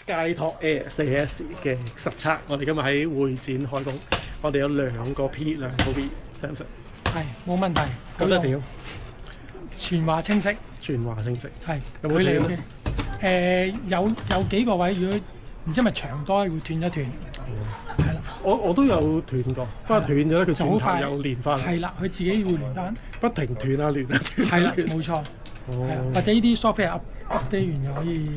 Skytalk Air 4S 嘅實測，我哋今日喺會展開工，我哋有兩個 B，識唔識？係冇問題，咁得點？傳話清晰，全話清晰。係有冇距離斷 OK。有幾個位，如果唔知係咪長多會斷一斷，係啦，我都有斷過，不過斷咗咧，佢轉頭就好快又連翻，係啦，佢自己會連翻，不停斷啊連啊斷啊係啦，斷。冇錯，係啦，哦，或者呢啲 software update 完又可以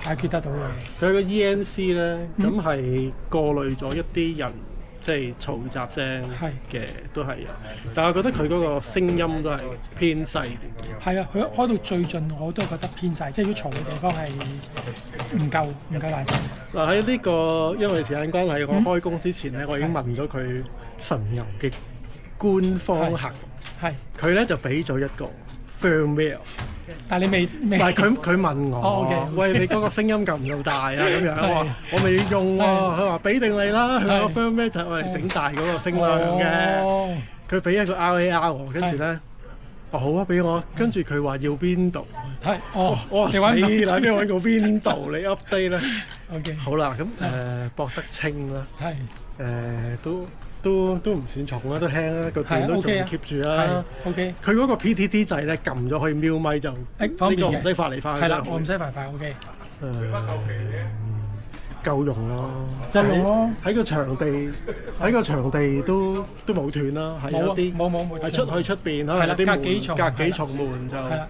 解決得到嘅。佢個 ENC 咧，咁係過濾咗一啲人即係嘈雜聲嘅都係有，但係我覺得佢嗰個聲音都係偏細啲。係啊，佢開到最盡我都覺得偏細，即係如果嘈嘅地方係唔夠大聲。嗱喺呢個因為時間關係，我開工之前咧，我已經問咗佢神遊嘅官方客服，係，佢咧就俾咗一個 firmware，但係你未但係佢問我，哦，OK，喂你嗰個聲音夠唔夠大啊？咁樣我話我未用喎，佢話俾定你啦，佢個 firmware 就係我嚟整大嗰個聲量嘅，哦佢俾一個 RAR 我，跟住咧，哦好啊，俾我，跟住佢話要邊度？係哦，我話死啦，你揾唔到邊揾個邊度你 update 咧？ OK，好啦，咁博得清啦，係都唔算重啦，都輕啦，個電都仲 OK 啊 keep 住啦。係 OK，佢嗰個 PTT 掣咧撳咗可以瞄咪就呢方便嘅個唔使發嚟發去。係啦，我唔使排 OK，夠用咯，即夠用咯係喺個場地都冇斷啦，係有啲冇係出去出邊可能有啲隔幾重門就係啦，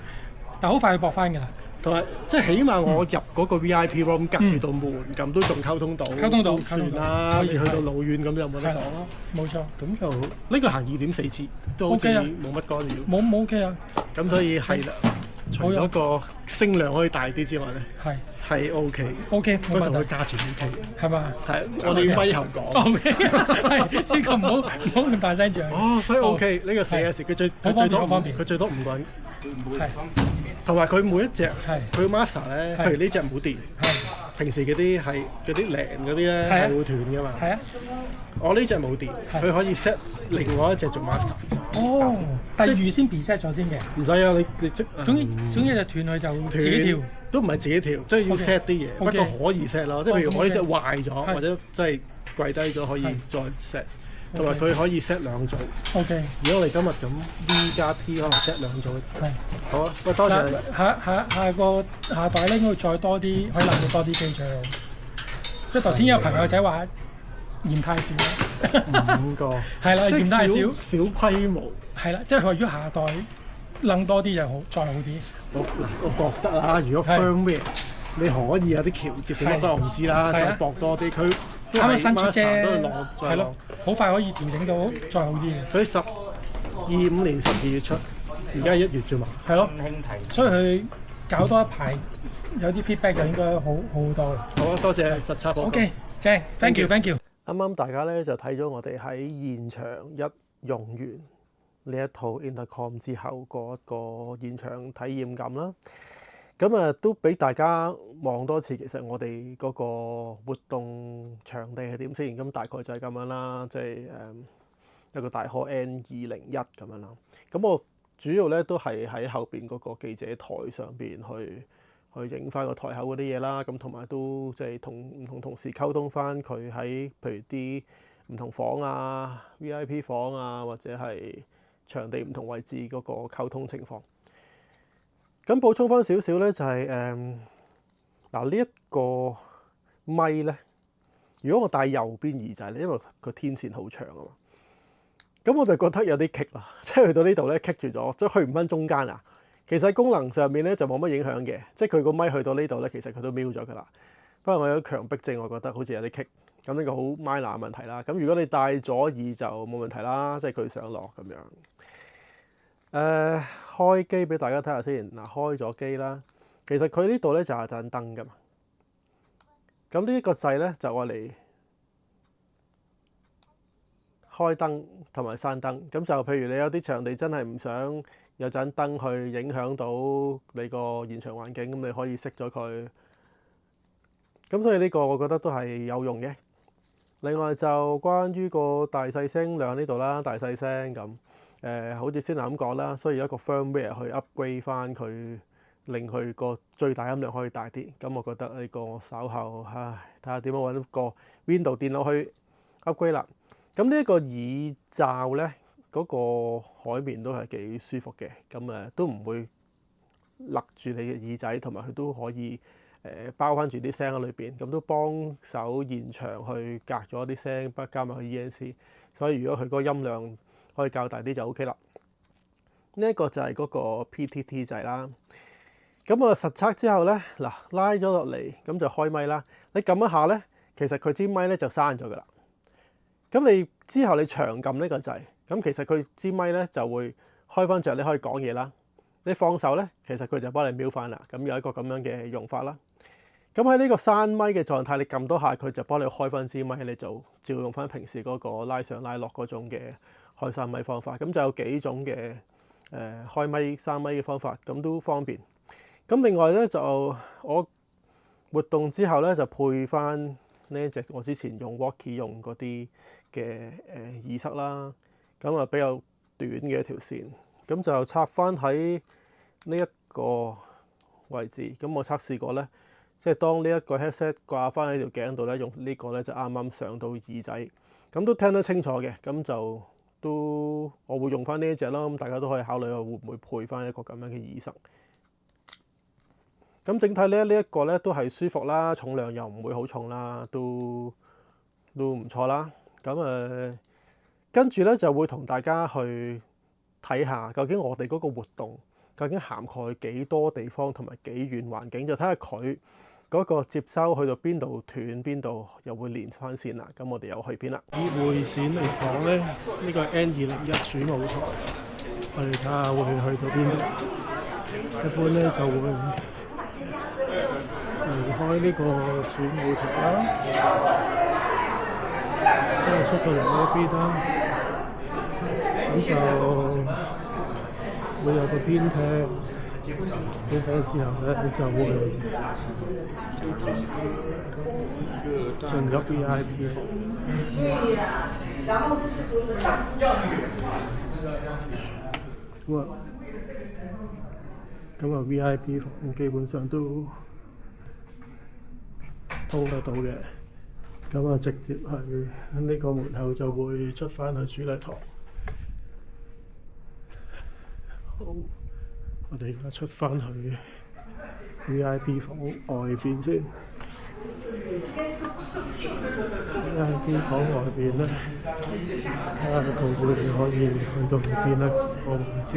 但係好快去駁翻㗎啦。同埋即係起碼我入嗰個 VIP room 隔住道門咁都仲溝通到，都算啦。你去到老遠咁就冇得講咯。冇錯，咁就呢個行2.4G 都好似 OK 啊冇乜干擾。冇 OK 啊，咁所以係啦，除咗個聲量可以大啲之外咧，係 OK。不過同佢價錢 OK，係嘛？係我哋咪後講。OK，係呢個唔好咁大聲講。哦，所以 OK 呢個 4S 佢最多5個人。係。同埋佢每一隻佢 master 咧，譬如呢隻冇電，平時嗰啲係嗰啲零嗰啲咧係會斷㗎嘛。係啊，我呢隻冇電，佢可以 set 另外一隻做 master。哦，但係預先 preset 咗先嘅。唔使啊，你即總之就斷佢就自己跳。都唔係自己跳，即係要 set 啲嘢。不過可以 set 咯，即係譬如我呢隻壞咗，或者即係跪低咗，可以再 set。同埋佢可以 set 兩組。OK。如果我哋今日咁 V 加 T 可能 set 兩組。係。好啊，喂，多謝你。下代咧應該再多啲，可以諗到多啲機出嚟。即係頭先有朋友仔話嫌太少5個。係啦，嫌太少。小規模。係啦，即係佢話如果下代諗多啲就好，再好啲。我覺得啊，如果 firmware 你可以有啲橋接點得，我唔知啦，再薄多啲，佢都係新出啫，都係落，係咯，好快可以調整到再好啲嘅。佢25年12月出，而家係1月啫嘛。係咯，所以佢搞多一排，有啲 feedback 就應該好多嘅。好啊，多謝實測。OK，正 ，thank you。啱啱大家咧就睇咗我哋喺現場一用完呢一套 intercom 之後嗰一個現場體驗感啦。咁啊，都俾大家望多次，其實我哋嗰個活動場地係點先？咁大概就係咁樣啦，即係一個大殼 N201咁樣啦。咁我主要咧都係喺後邊嗰個記者台上邊去影翻個台口嗰啲嘢啦。咁同埋都即係同唔同同事溝通翻佢喺譬如啲唔同房啊、VIP 房啊，或者係場地唔同位置嗰個溝通情況。咁補充翻少少咧，就係嗱呢一個咪咧，如果我戴右邊耳仔咧，因為個天線好長啊嘛，咁我就覺得有啲棘啦，即係去到呢度咧棘住咗，即係去唔翻中間啊。其實功能上面咧就冇乜影響嘅，即係佢個咪去到呢度咧，其實佢都瞄咗㗎啦。不過我有強迫症，我覺得好似有啲棘，咁呢個好 minor 嘅問題啦。咁如果你戴左耳就冇問題啦，即係佢上落咁樣。開機俾大家睇下先。嗱，開咗機啦。其實佢呢度咧就係盞燈㗎嘛。咁呢個掣咧就愛嚟開燈同埋閂燈。咁就譬如你有啲場地真係唔想有盞燈去影響到你個現場環境，咁你可以熄咗佢。咁所以呢個我覺得都係有用嘅。另外就關於個大細聲量呢度啦，大細聲咁。好似先頭咁講啦，需要一個 firmware 去 upgrade 翻佢令佢個最大音量可以大啲。咁我覺得呢個我稍後睇下點樣揾個 Window 電腦去 upgrade 啦。咁呢一個耳罩咧，嗰個海綿都係幾舒服嘅，咁都唔會勒住你嘅耳仔，同埋佢都可以包翻住啲聲喺裏邊，咁都幫手現場去隔咗啲聲，不加埋去 ENC。所以如果佢嗰個音量可以較大啲就 OK 啦。呢一個就係嗰個 PTT 掣啦。咁實測之後咧，嗱拉咗落嚟，咁就開咪啦。你撳一下咧，其實佢支咪咧就閂咗噶啦。咁你之後你長撳呢個掣，咁其實佢支咪咧就會開翻着，你可以講嘢啦。你放手咧，其實佢就幫你瞄翻啦。咁有一個咁樣嘅用法啦。咁喺呢個閂咪嘅狀態，你撳多下佢就幫你開翻支咪，你就照用翻平時嗰個拉上拉落嗰種嘅開閂咪方法。咁就有幾種嘅開咪閂咪嘅方法，咁都方便。咁另外咧就我活動之後咧就配翻呢一隻我之前用 Walkie 用嗰啲嘅耳塞啦。咁比較短嘅一條線，咁就插翻喺呢一個位置。咁我測試過咧，即係當呢一個 headset 掛翻喺條頸度咧，用呢個咧就啱啱上到耳仔，咁都聽得清楚嘅。咁就都我會用翻呢一隻啦。咁大家都可以考慮下會唔會配翻一個咁樣嘅耳塞。咁整體咧呢一個咧都係舒服啦，重量又唔會好重啦，都唔錯啦。咁跟住咧就會同大家去睇下究竟我哋嗰個活動究竟涵蓋幾多地方同埋幾遠環境，就睇下佢嗰個接收去到邊度斷，邊度又會連翻線啦。咁我哋又去邊啦？以會展嚟講咧，呢個 N201主舞台，我哋睇下會去到邊度。一般咧就會離開呢個主舞台啦，跟住出到嚟呢邊啦，咁就會有個偏廳，偏廳之後咧就會進入 VIP 房。咁啊 VIP 房基本上都通得到嘅，咁啊直接係呢個門口就會出翻去主禮堂。好，我哋而家出翻去 VIP 房外邊先。VIP 房外邊咧，睇下佢會可以去到邊一個位置。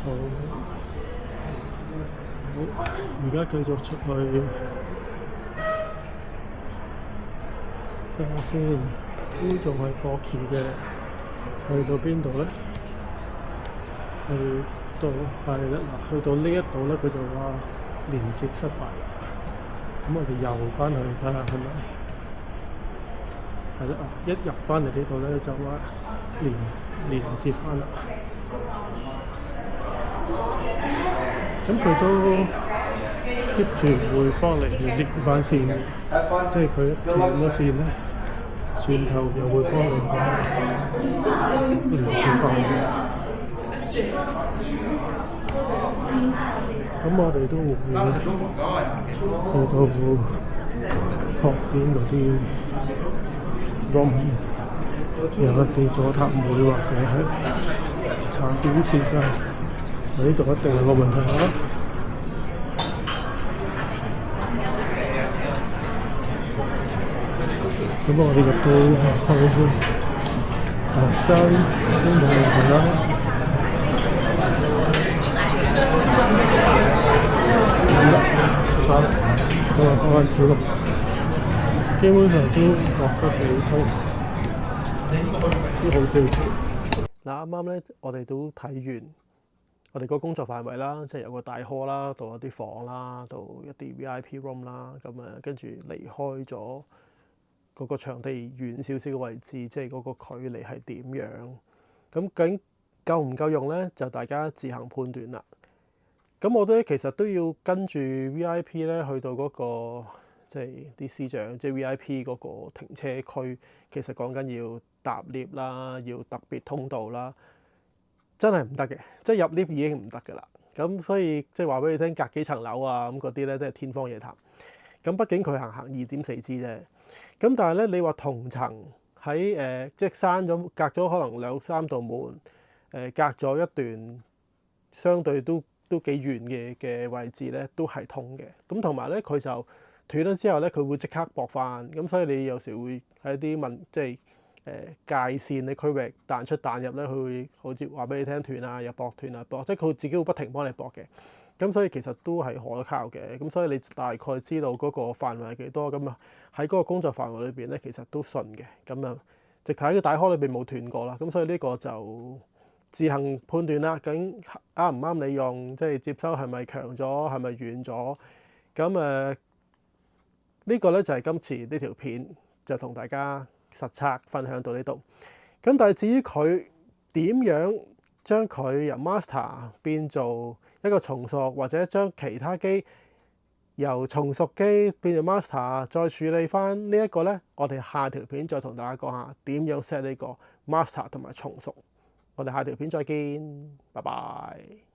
好，而家繼續出去睇下先，都仲係駁住嘅。去到邊度咧？去到係啦，嗱，去到呢一度咧，佢就話連接失敗啦。咁我哋又翻去睇下係咪？係啦，一入翻嚟呢度咧就話連接翻啦。咁佢都 keep 住會幫你去連翻線嘅，即係佢斷咗線咧，轉頭又會幫你連接翻嘅。咁我哋都會去到旁邊嗰啲 room， 有一啲座談會或者係查點時間，呢度一定係個問題啦。咁我哋入到去房間都冇問題啦。咁啊，翻主路，基本上都落得幾通，都好少少。嗱，啱啱咧，我哋都睇完我哋個工作範圍啦，即係有個大 hall 啦，到一啲房啦，到一啲 VIP room 啦，咁跟住離開咗嗰個場地遠少少嘅位置，即係嗰個距離係點樣？咁究竟夠唔夠用咧？就大家自行判斷啦。咁我都其實都要跟住 VIP 咧去到嗰個即係啲司長，即係 VIP 嗰個停車區，其實講緊要搭 lift 啦，要特別通道啦。真係唔得嘅，即係入 lift 已經唔得㗎啦。咁所以即係話俾你聽，隔幾層樓啊咁嗰啲咧都係天方夜譚。咁畢竟佢行2.4G 啫。咁但係咧，你話同層喺即係閂咗隔咗可能2-3道門，隔咗一段相對都幾遠嘅位置咧，都係通嘅。咁同埋咧，佢就斷咗之後咧，佢會即刻駁翻。咁所以你有時會喺啲即係界線嘅區域彈出彈入咧，佢會好似話俾你聽斷啊，又駁斷啊駁，即係佢自己會不停幫你駁嘅。咁所以其實都係可靠嘅。咁所以你大概知道嗰個範圍係幾多，咁啊喺嗰個工作範圍裏邊咧，其實都順嘅。咁啊，直頭喺個大殼裏邊冇斷過啦。咁所以呢個就自行判斷啦，究竟啱唔啱你用，即係接收係咪強咗，係咪軟咗？咁呢個咧就係今次呢條片就同大家實測分享到呢度。咁但係至於佢點樣將佢由 master 變做一個重熟，或者將其他機由重熟機變做 master， 再處理翻呢一個咧，我哋下條片再同大家講下點樣 set 呢個 master 同埋重熟。我哋下條片再見，拜拜。